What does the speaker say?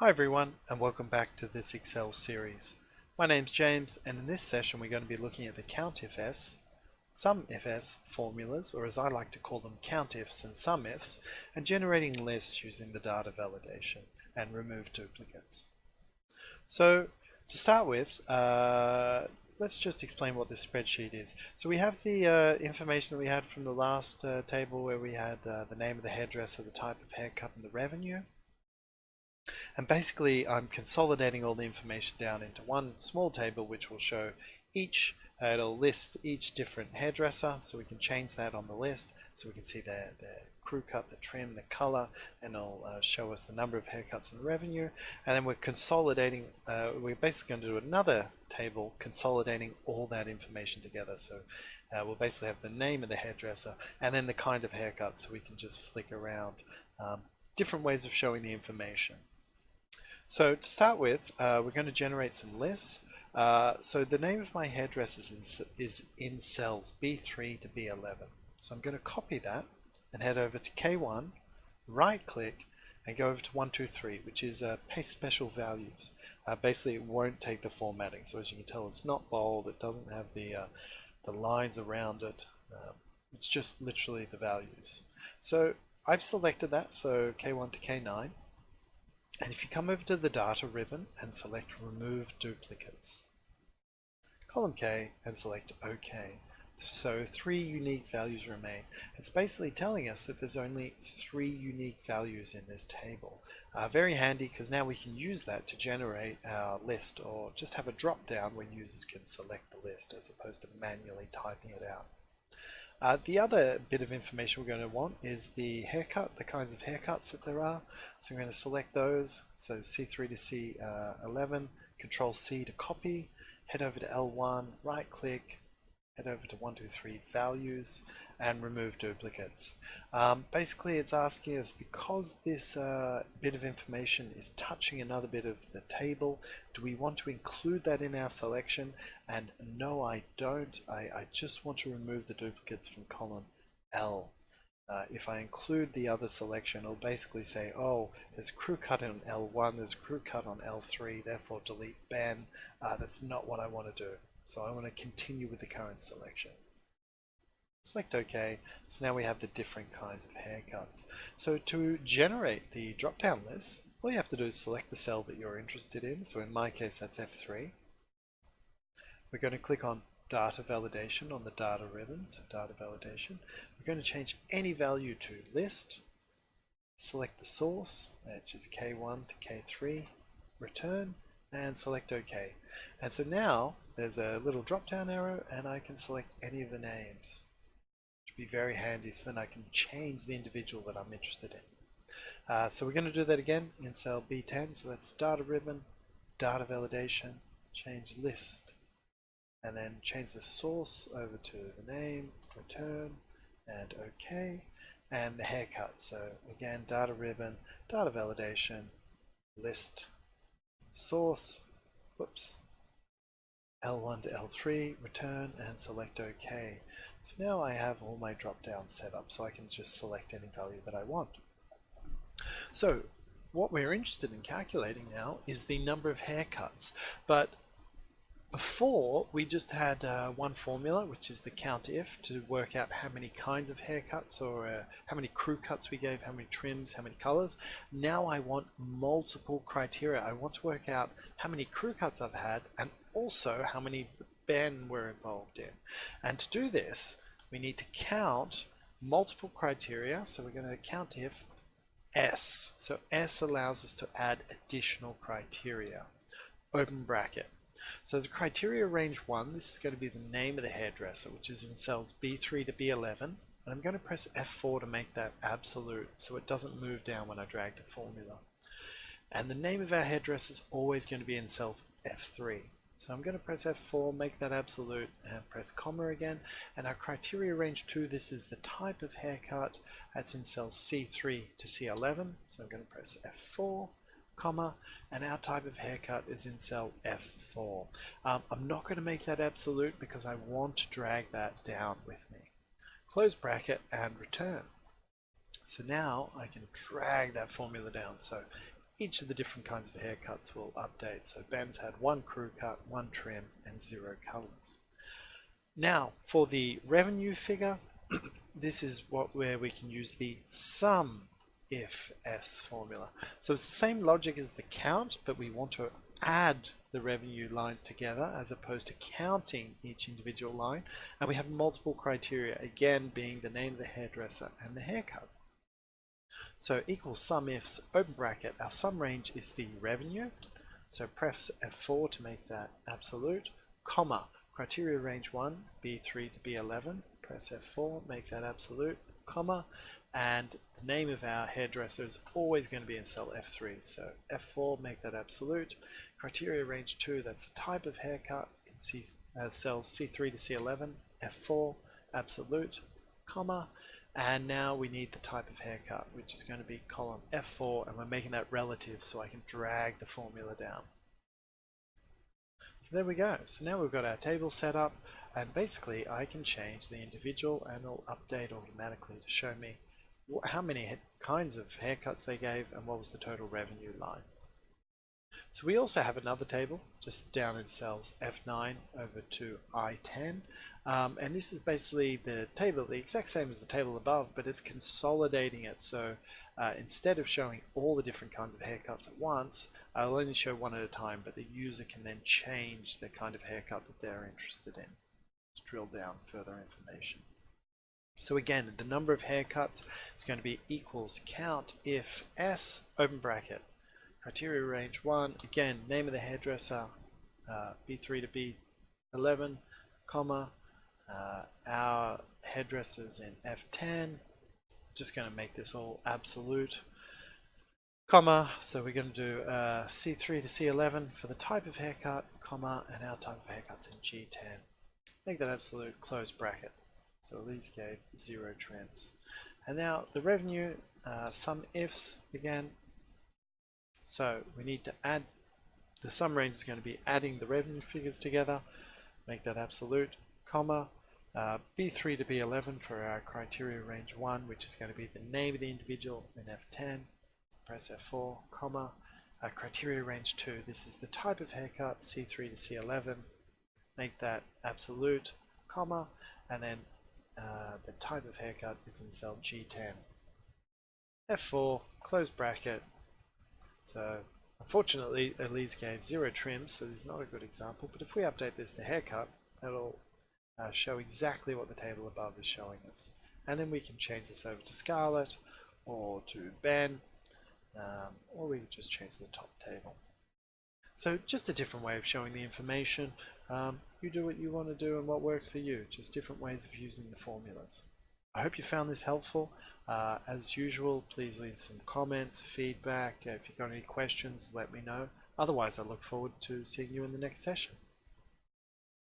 Hi everyone, and welcome back to this Excel series. My name's James, and in this session we're going to be looking at the CountIfs, Sumifs formulas, or as I like to call them, CountIfs and Sumifs, and generating lists using the data validation and remove duplicates. So to start with, let's just explain what this spreadsheet is. So we have the information that we had from the last table where we had the name of the hairdresser, the type of haircut, and the revenue. And basically I'm consolidating all the information down into one small table which will show it'll list each different hairdresser, so we can change that on the list, so we can see the crew cut, the trim, the color, and it'll show us the number of haircuts and the revenue. And then we're consolidating, we're basically going to do another table consolidating all that information together. So we'll basically have the name of the hairdresser and then the kind of haircut, so we can just flick around different ways of showing the information. So to start with, we're going to generate some lists. So the name of my hairdresser is in cells B3 to B11. So I'm going to copy that and head over to K1, right click, and go over to 1, 2, 3, which is paste special values. Basically it won't take the formatting. So as you can tell, it's not bold, it doesn't have the lines around it. It's just literally the values. So I've selected that, so K1 to K9. And if you come over to the data ribbon and select remove duplicates, column K, and select OK. So 3 unique values remain. It's basically telling us that there's only 3 unique values in this table. Very handy, because now we can use that to generate our list, or just have a drop down where users can select the list as opposed to manually typing it out. The other bit of information we're going to want is the haircut, the kinds of haircuts that there are. So we're going to select those. So C3 to C11, Control C to copy, head over to L1, right click, head over to 1, 2, 3 values, and remove duplicates. Basically it's asking us, because this bit of information is touching another bit of the table, do we want to include that in our selection? And no, I don't. I just want to remove the duplicates from column L. If I include the other selection, it'll basically say, oh, there's a crew cut on L1, there's a crew cut on L3, therefore delete Ben. That's not what I want to do. So I want to continue with the current selection. Select OK. So now we have the different kinds of haircuts. So to generate the drop-down list, all you have to do is select the cell that you're interested in. So in my case, that's F3. We're going to click on Data Validation on the data ribbon. So Data Validation. We're going to change any value to List. Select the source, which is K1 to K3. Return, and select OK. And so now there's a little drop-down arrow, and I can select any of the names. Be very handy, so then I can change the individual that I'm interested in. So we're going to do that again in cell B10, so that's the data ribbon, data validation, change list, and then change the source over to the name, return, and OK, and the haircut. So again, data ribbon, data validation, list, source, whoops, L1 to L3, return, and select OK. So now I have all my drop downs set up, so I can just select any value that I want. So what we're interested in calculating now is the number of haircuts. But before, we just had one formula, which is the CountIf, to work out how many kinds of haircuts, or how many crew cuts we gave, how many trims, how many colors. Now I want multiple criteria. I want to work out how many crew cuts I've had, and also how many Ben were involved in. And to do this, we need to count multiple criteria. So we're going to CountIf S. So S allows us to add additional criteria. Open bracket. So the criteria range 1, this is going to be the name of the hairdresser, which is in cells B3 to B11. And I'm going to press F4 to make that absolute, so it doesn't move down when I drag the formula. And the name of our hairdresser is always going to be in cell F3. So I'm going to press F4, make that absolute, and press comma again. And our criteria range 2, this is the type of haircut. That's in cells C3 to C11. So I'm going to press F4, comma, and our type of haircut is in cell F4. I'm not going to make that absolute because I want to drag that down with me. Close bracket and return. So now I can drag that formula down. So each of the different kinds of haircuts will update. So Ben's had 1 crew cut, 1 trim, and 0 colors. Now for the revenue figure, this is where we can use the Sumifs formula. So it's the same logic as the count, but we want to add the revenue lines together as opposed to counting each individual line. And we have multiple criteria, again being the name of the hairdresser and the haircut. So equals Sumifs, open bracket, our sum range is the revenue. So press F4 to make that absolute, comma, criteria range 1, B3 to B11, press F4, make that absolute, comma, and the name of our hairdresser is always going to be in cell F3. So F4, make that absolute, criteria range 2, that's the type of haircut in cells C3 to C11, F4, absolute, comma, and now we need the type of haircut, which is going to be column F4, and we're making that relative so I can drag the formula down. So there we go. So now we've got our table set up, and basically I can change the individual and it'll update automatically to show me how many kinds of haircuts they gave and what was the total revenue line. So we also have another table just down in cells F9 over to I10, and this is basically the table, the exact same as the table above, but it's consolidating it. So instead of showing all the different kinds of haircuts at once, I'll only show one at a time, but the user can then change the kind of haircut that they're interested in to drill down further information. So again, the number of haircuts is going to be equals CountIfs, open bracket, criteria range 1, again, name of the hairdresser, B3 to B11, comma, our hairdressers in F10, just going to make this all absolute, comma, so we're going to do C3 to C11 for the type of haircut, comma, and our type of haircut's in G10. Make that absolute, close bracket. So these gave 0 trims. And now the revenue, Sumifs again. So we need to add, the sum range is going to be adding the revenue figures together, make that absolute, comma, B3 to B11 for our criteria range 1, which is going to be the name of the individual in F10, press F4, comma, criteria range 2, this is the type of haircut, C3 to C11, make that absolute, comma, and then the type of haircut is in cell G10. F4, close bracket. So unfortunately Elise gave 0 trims, so this is not a good example, but if we update this to haircut, that'll show exactly what the table above is showing us. And then we can change this over to Scarlett or to Ben, or we can just change the top table. So just a different way of showing the information. You do what you want to do and what works for you, just different ways of using the formulas. I hope you found this helpful. As usual, please leave some comments, feedback. If you've got any questions, let me know. Otherwise, I look forward to seeing you in the next session.